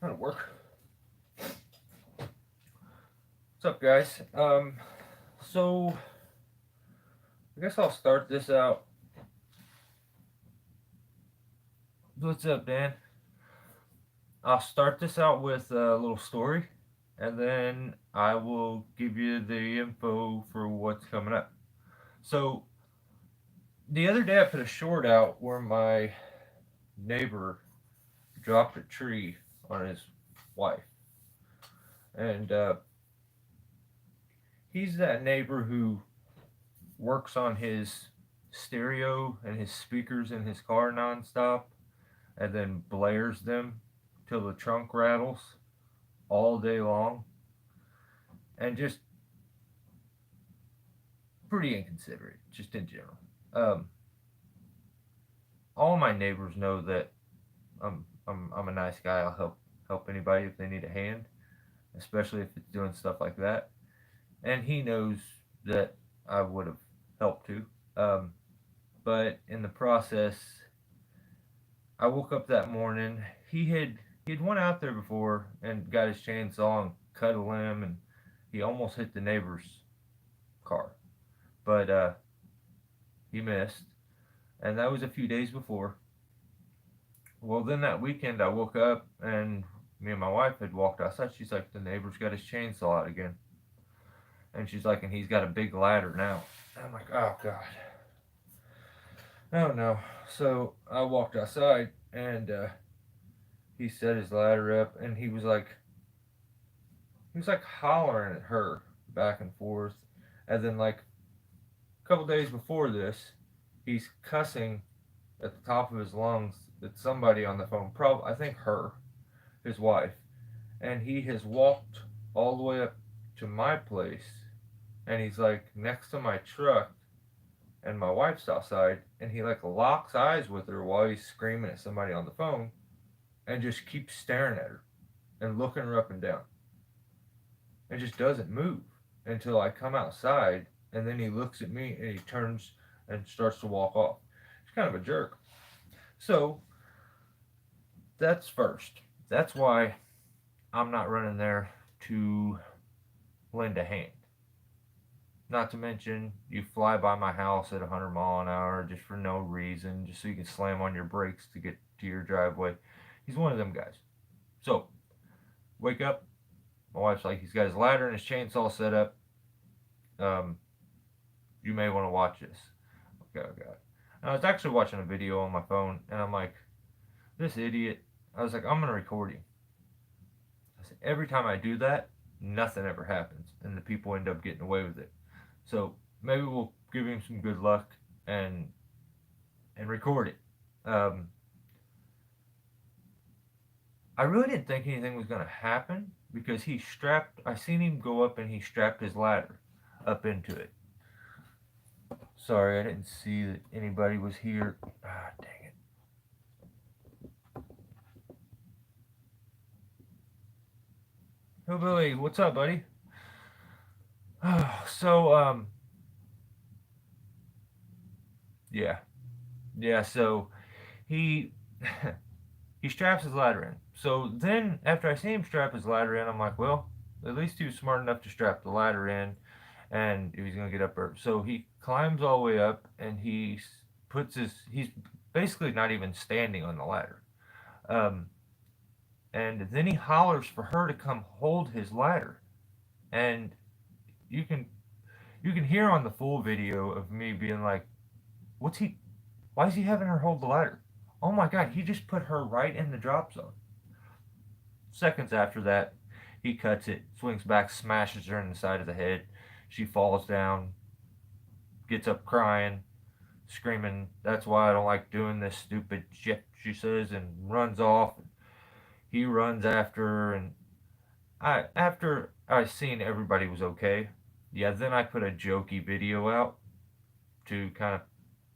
That'll work. What's up, guys? So I guess I'll start this out. What's up, Dan? I'll start this out with a little story, and then I will give you the info for what's coming up. So the other day, I put a short out where my neighbor dropped a tree on his wife, and he's that neighbor who works on his stereo and his speakers in his car nonstop and then blares them till the trunk rattles all day long, and just pretty inconsiderate, just in general. Um, all my neighbors know that I'm a nice guy. I'll help anybody if they need a hand, especially if it's doing stuff like that. And he knows that I would have helped too. Um, but in the process, I woke up that morning. He had went out there before and got his chainsaw and cut a limb, and he almost hit the neighbor's car, but he missed. And that was a few days before. Well, then that weekend, I woke up and me and my wife had walked outside. She's like, the neighbor's got his chainsaw out again, and she's like, and he's got a big ladder now. And I'm like, oh god, oh no. So I walked outside and he set his ladder up, and he was like hollering at her back and forth, and then like a couple days before this, he's cussing at the top of his lungs at somebody on the phone. Probably, I think her, his wife, and he has walked all the way up to my place, and he's like next to my truck, and my wife's outside, and he like locks eyes with her while he's screaming at somebody on the phone, and just keeps staring at her and looking her up and down, and just doesn't move until I come outside, and then he looks at me and he turns and starts to walk off. He's kind of a jerk. So that's first. That's why I'm not running there to lend a hand. Not to mention, you fly by my house at 100 mile an hour just for no reason, just so you can slam on your brakes to get to your driveway. He's one of them guys. So, wake up. My wife's like, he's got his ladder and his chainsaw set up. Um, you may want to watch this. Okay, okay. And I was actually watching a video on my phone, and I'm like, this idiot. I was like, I'm gonna record him. I said, every time I do that, nothing ever happens, and the people end up getting away with it. So maybe we'll give him some good luck and record it. Um, I really didn't think anything was gonna happen because he strapped. I seen him go up and he strapped his ladder up into it. Sorry, I didn't see that anybody was here. Ah, dang it. Hillbilly, what's up, buddy? So, yeah, yeah. So he he straps his ladder in. So then, after I see him strap his ladder in, I'm like, well, at least he was smart enough to strap the ladder in, and if he's gonna get up there. So he climbs all the way up, and he's basically not even standing on the ladder. Um, and then he hollers for her to come hold his ladder, and you can you can hear on the full video of me being like, what's he? Why is he having her hold the ladder? Oh my god, he just put her right in the drop zone. Seconds after that, he cuts it, swings back, smashes her in the side of the head. She falls down, gets up crying, screaming, that's why I don't like doing this stupid shit, she says, and runs off. He runs after her, and after I seen everybody was okay, yeah, then I put a jokey video out to kind of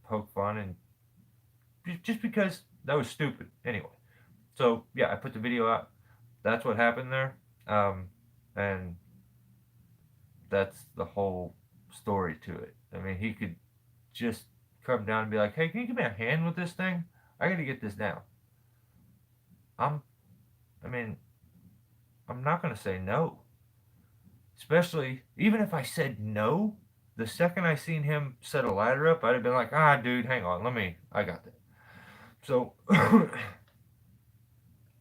poke fun, and just because that was stupid. Anyway, so yeah, I put the video out. That's what happened there, and that's the whole story to it. I mean, he could just come down and be like, "Hey, can you give me a hand with this thing? I got to get this down." I'm, I mean, I'm not going to say no. Especially, even if I said no, the second I seen him set a ladder up, I'd have been like, ah, dude, hang on, I got that. So,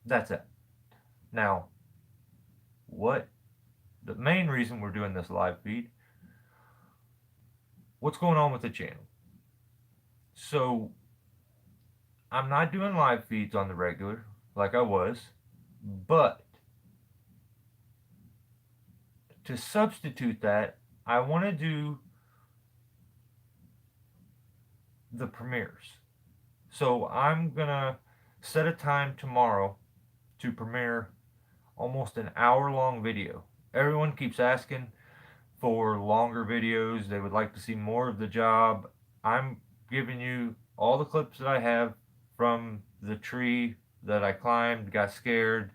that's it. Now, what, the main reason we're doing this live feed, what's going on with the channel? So, I'm not doing live feeds on the regular like I was, but to substitute that, I want to do the premieres. So I'm gonna set a time tomorrow to premiere almost an hour long video. Everyone keeps asking for longer videos. They would like to see more of the job. I'm giving you all the clips that I have from the tree that I climbed, got scared,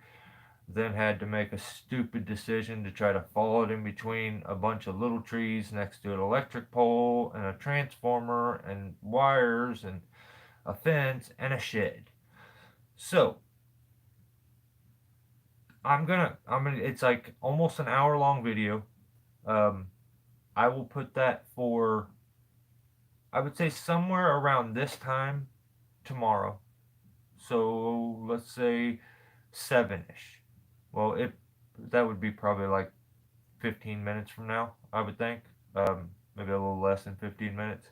then had to make a stupid decision to try to fall it in between a bunch of little trees next to an electric pole and a transformer and wires and a fence and a shed. So I'm gonna it's like almost an hour long video. Um, I will put that for, I would say, somewhere around this time tomorrow. So let's say 7ish. Well, it that would be probably like 15 minutes from now, I would think. Maybe a little less than 15 minutes.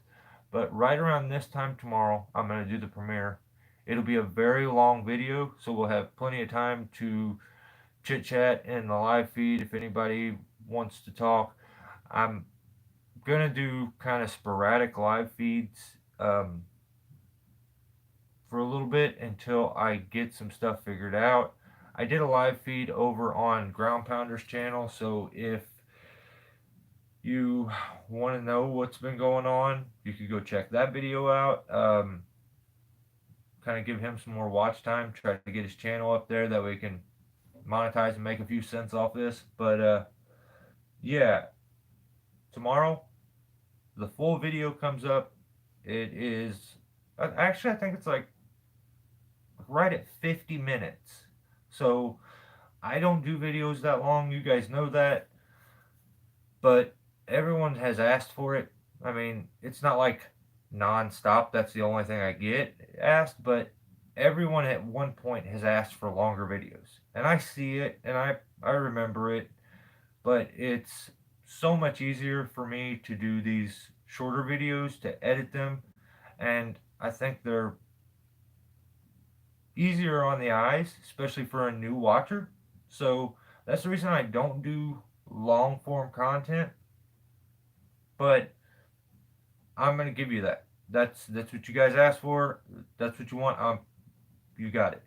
But right around this time tomorrow, I'm going to do the premiere. It'll be a very long video, so we'll have plenty of time to chit chat in the live feed if anybody wants to talk. I'm going to do kind of sporadic live feeds for a little bit until I get some stuff figured out. I did a live feed over on Ground Pounder's channel, so if you want to know what's been going on, you could go check that video out. Kind of give him some more watch time, try to get his channel up there that we can monetize and make a few cents off this. But yeah, tomorrow the full video comes up. It is actually, I think it's like right at 50 minutes. So I don't do videos that long. You guys know that. But everyone has asked for it. I mean, it's not like non-stop. That's the only thing I get asked, but everyone at one point has asked for longer videos. And I see it and I remember it, but it's so much easier for me to do these shorter videos, to edit them, and I think they're easier on the eyes, especially for a new watcher. So that's the reason I don't do long form content, but I'm gonna give you that. That's what you guys asked for. That's what you want. You got it.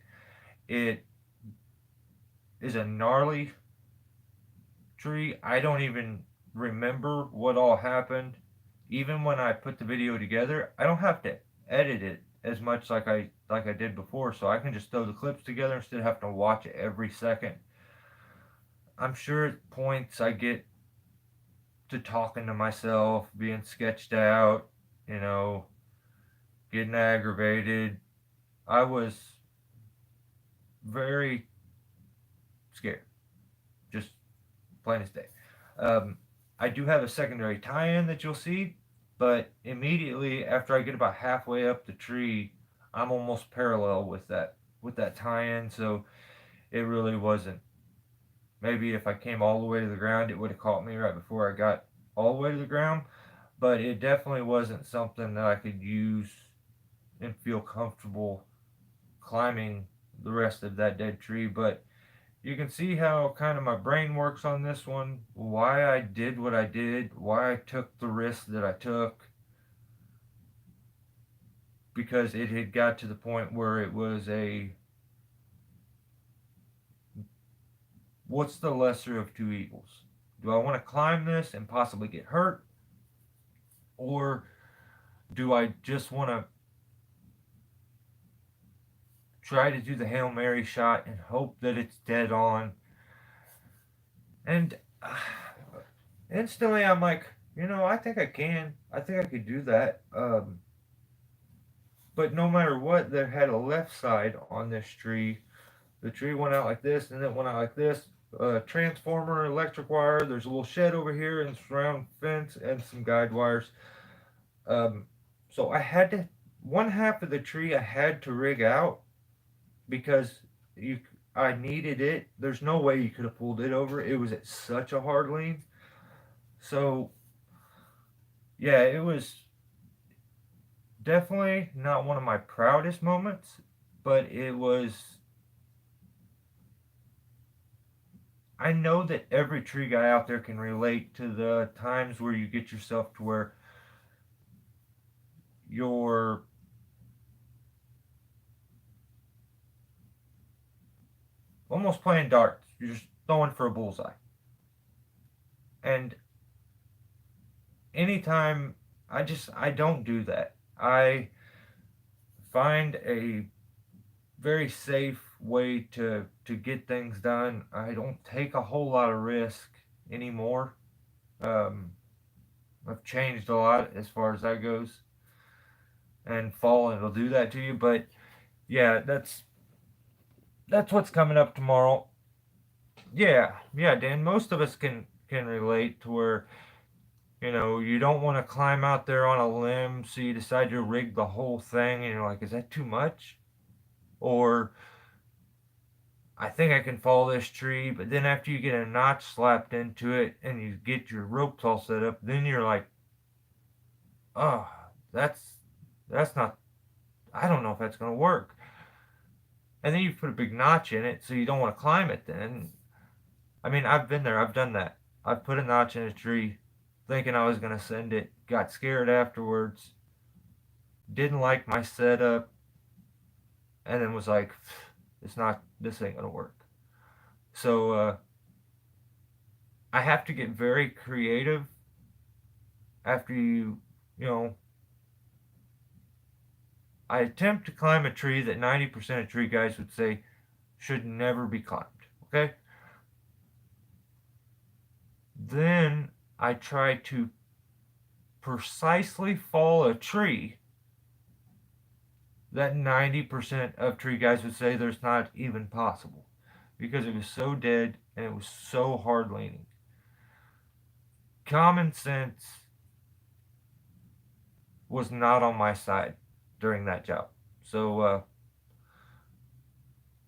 It is a gnarly tree. I don't even remember what all happened. Even when I put the video together, I don't have to edit it as much like I did before, so I can just throw the clips together instead of having to watch it every second. I'm sure at points I get to talking to myself, being sketched out, you know, getting aggravated. I was very scared, just plain as day. Um, I do have a secondary tie-in that you'll see, but immediately after I get about halfway up the tree, I'm almost parallel with that tie-in. So it really wasn't. Maybe if I came all the way to the ground, it would have caught me right before I got all the way to the ground. But it definitely wasn't something that I could use and feel comfortable climbing the rest of that dead tree. But you can see how kind of my brain works on this one, why I did what I did, why I took the risk that I took, because it had got to the point where it was a, what's the lesser of two evils? Do I want to climb this and possibly get hurt, or do I just want to try to do the Hail Mary shot and hope that it's dead on? And instantly I'm like, I think I can. I think I could do that. But no matter what, there had a left side on this tree. The tree went out like this, and it went out like this. transformer, electric wire. There's a little shed over here and surround fence and some guide wires. Um, so I had to, one half of the tree I had to rig out because you I needed it. There's no way you could have pulled it over. It was at such a hard lean. So yeah, it was definitely not one of my proudest moments, but it was. I know that every tree guy out there can relate to the times where you get yourself to where you're almost playing darts. You're just throwing for a bullseye. And anytime I don't do that. I find a very safe way to get things done. I don't take a whole lot of risk anymore. Um, I've changed a lot as far as that goes, and falling will do that to you. But yeah, that's what's coming up tomorrow. Yeah, yeah, Dan. Most of us can relate to where you don't want to climb out there on a limb, so you decide to rig the whole thing, and you're like, is that too much? Or I think I can follow this tree, but then after you get a notch slapped into it and you get your ropes all set up, then you're like, oh, that's not. I don't know if that's gonna work. And then you put a big notch in it, so you don't want to climb it. Then I mean, I've been there. I've done that. I've put a notch in a tree, thinking I was gonna send it. Got scared afterwards. Didn't like my setup, and then was like, it's not. This ain't gonna work. So I have to get very creative after you know, I attempt to climb a tree that 90% of tree guys would say should never be climbed. Okay? Then I try to precisely fall a tree that 90% of tree guys would say there's not even possible because it was so dead and it was so hard leaning. Common sense was not on my side during that job. So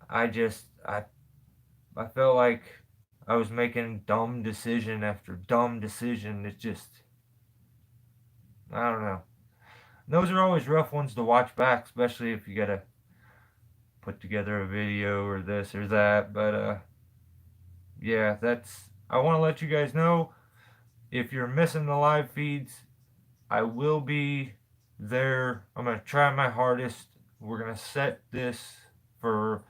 I felt like I was making dumb decision after dumb decision. It just I don't know. Those are always rough ones to watch back, especially if you gotta put together a video or this or that. But yeah, that's. I want to let you guys know if you're missing the live feeds, I will be there. I'm gonna try my hardest. We're gonna set this for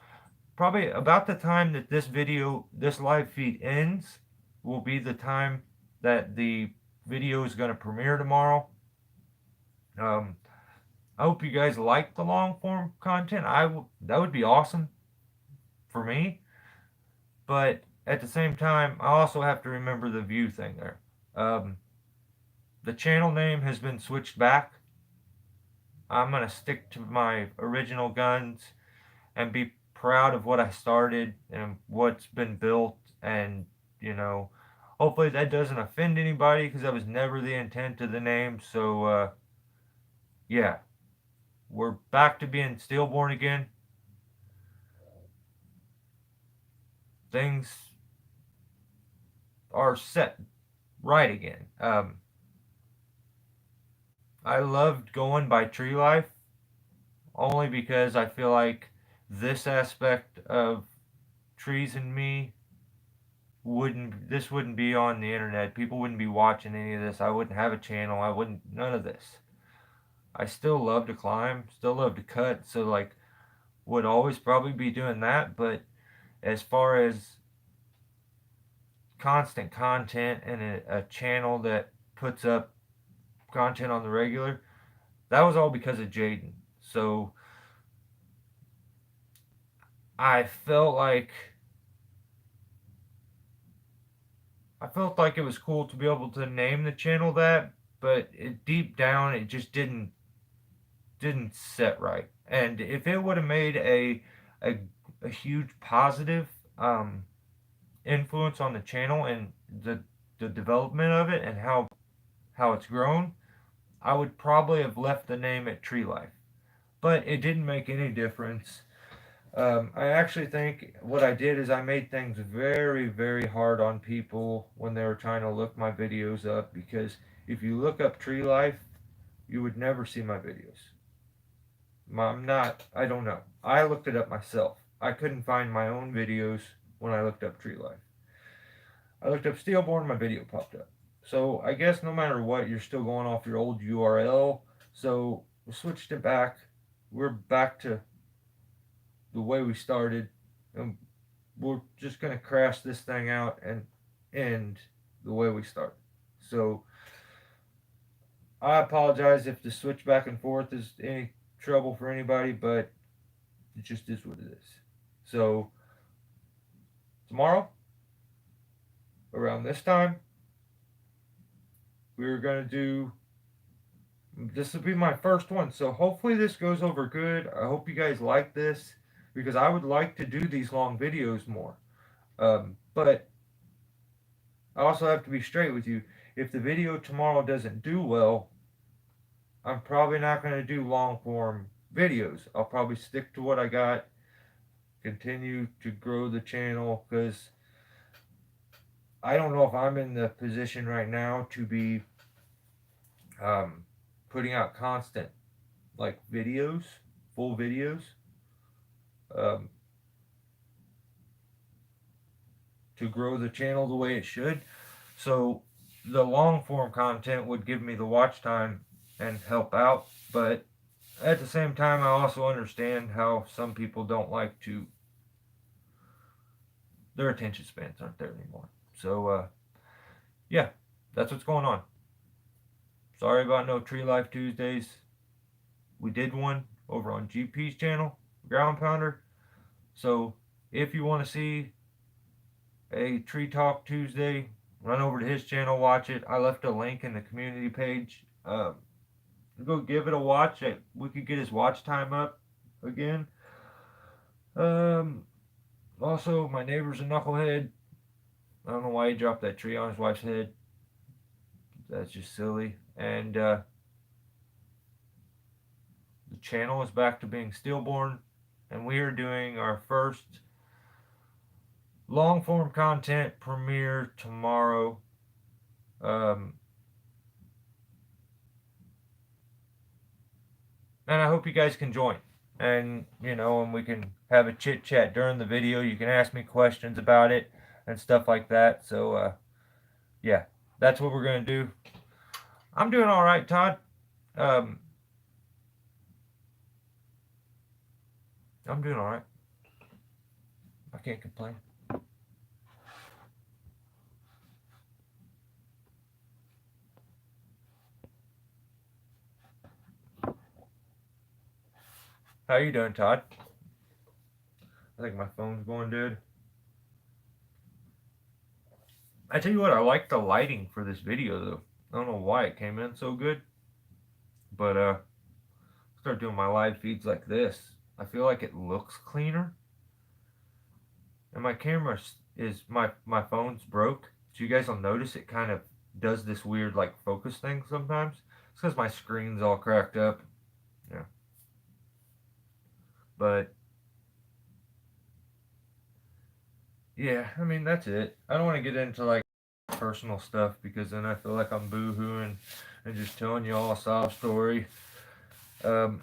probably about the time that this live feed ends, will be the time that the video is gonna premiere tomorrow. Um, I hope you guys like the long form content. That would be awesome for me. But at the same time, I also have to remember the view thing there. Um, the channel name has been switched back. I'm gonna stick to my original guns and be proud of what I started and what's been built. And you know, hopefully that doesn't offend anybody because that was never the intent of the name. So yeah, we're back to being stillborn again. Things are set right again. I loved going by tree life only because I feel like this aspect of trees and me wouldn't be on the internet. People wouldn't be watching any of this. I wouldn't have a channel. I wouldn't none of this. I still love to climb, still love to cut, so like would always probably be doing that, but as far as constant content and a channel that puts up content on the regular, that was all because of Jaden. So I felt like I felt like it was cool to be able to name the channel that, but deep down it just didn't set right. And if it would have made a a huge positive, um, influence on the channel and the development of it and how it's grown, I would probably have left the name at Tree Life. But it didn't make any difference. I actually think what I did is I made things very, very hard on people when they were trying to look my videos up, because if you look up Tree Life, you would never see my videos. I don't know. I looked it up myself. I couldn't find my own videos when I looked up Tree Life. I looked up Steelborn, my video popped up. So I guess no matter what, you're still going off your old URL. So we switched it back. We're back to the way we started. And we're just going to crash this thing out and end the way we started. So I apologize if the switch back and forth is any trouble for anybody, but it just is what it is. So tomorrow, around this time, we're going to do, this will be my first one, so hopefully this goes over good. I hope you guys like this, because I would like to do these long videos more. But I also have to be straight with you. If the video tomorrow doesn't do well, I'm probably not going to do long form videos. I'll probably stick to what I got, continue to grow the channel, because I don't know if I'm in the position right now to be putting out constant like videos, full videos, um, to grow the channel the way it should. So the long form content would give me the watch time and help out, but at the same time, I also understand how some people don't like to, their attention spans aren't there anymore. So yeah, that's what's going on. Sorry about no Tree Life Tuesdays. We did one over on GP's channel, Ground Pounder. So if you want to see a Tree Talk Tuesday, run over to his channel, watch it. I left a link in the community page. Go give it a watch. We could get his watch time up again. Also, my neighbor's a knucklehead. I don't know why he dropped that tree on his wife's head. That's just silly. And the channel is back to being stillborn, and we are doing our first long form content premiere tomorrow. And I hope you guys can join. And, and we can have a chit chat during the video. You can ask me questions about it and stuff like that. So, yeah, that's what we're going to do. I'm doing all right, Todd. I'm doing all right. I can't complain. How you doing, Todd? I think my phone's going dead. I tell you what, I like the lighting for this video, though. I don't know why it came in so good. But, start doing my live feeds like this. I feel like it looks cleaner. And my camera is, my phone's broke. So you guys will notice it kind of does this weird, like, focus thing sometimes. It's because my screen's all cracked up. Yeah. But yeah, I mean, that's it. I don't want to get into like personal stuff, because then I feel like I'm boo-hooing and just telling you all a sob story. Yeah,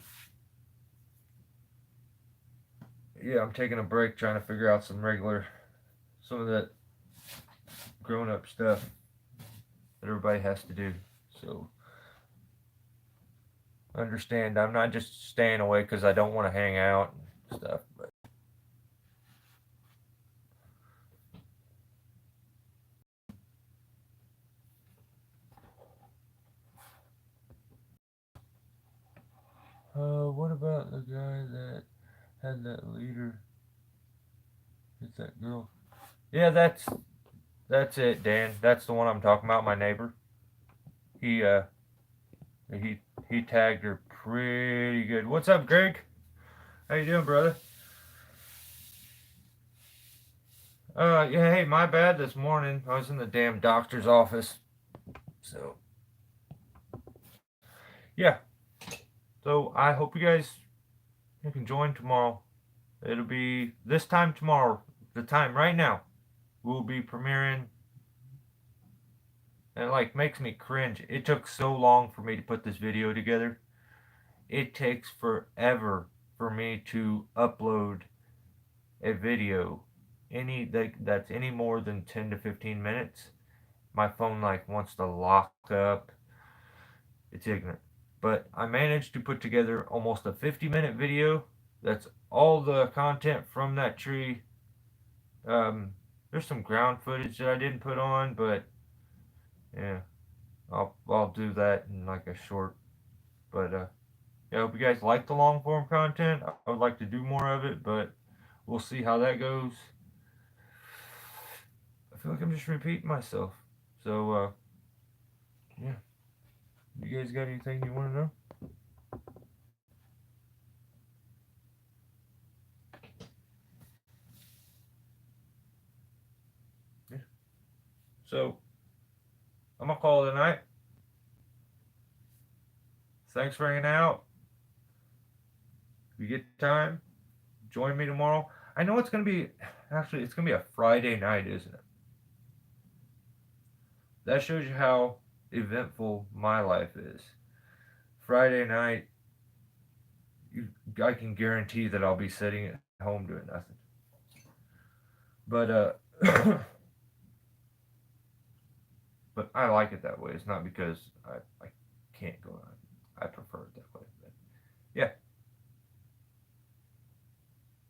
I'm taking a break trying to figure out some of that grown-up stuff that everybody has to do. So understand, I'm not just staying away because I don't want to hang out and stuff. But what about the guy that had that leader? It's that girl. Yeah, that's it, Dan. That's the one I'm talking about. My neighbor. He he tagged her pretty good. What's up, Greg? How you doing, brother? Yeah, hey, my bad this morning. I was in the damn doctor's office. So, yeah. So, I hope you can join tomorrow. It'll be this time tomorrow, the time right now. We'll be premiering, and it like makes me cringe. It took so long for me to put this video together. It takes forever for me to upload a video that's any more than 10 to 15 minutes. My phone like wants to lock up. It's ignorant. But I managed to put together almost a 50-minute video. That's all the content from that tree. Um, there's some ground footage that I didn't put on, but yeah, I'll do that in like a short. But yeah, I hope you guys like the long form content. I would like to do more of it, but we'll see how that goes. I feel like I'm just repeating myself. So yeah, you guys got anything you want to know? Yeah. So I'm gonna call it a night. Thanks for hanging out. If you get time, join me tomorrow. I know it's gonna be actually it's gonna be a Friday night, isn't it? That shows you how eventful my life is. Friday night, I can guarantee that I'll be sitting at home doing nothing. But but I like it that way. It's not because I can't go on. I prefer it that way. But yeah,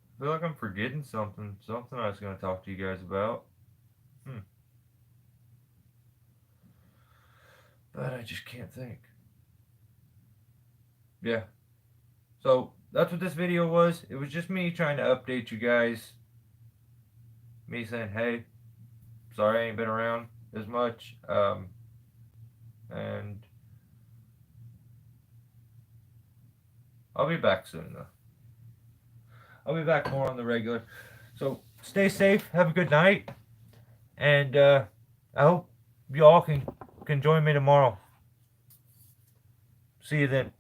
I feel like I'm forgetting something. Something I was gonna talk to you guys about. Hmm. But I just can't think. Yeah. So that's what this video was. It was just me trying to update you guys. Me saying, hey, sorry I ain't been around as much. And I'll be back soon though. I'll be back more on the regular. So stay safe. Have a good night. And I hope you all can join me tomorrow. See you then.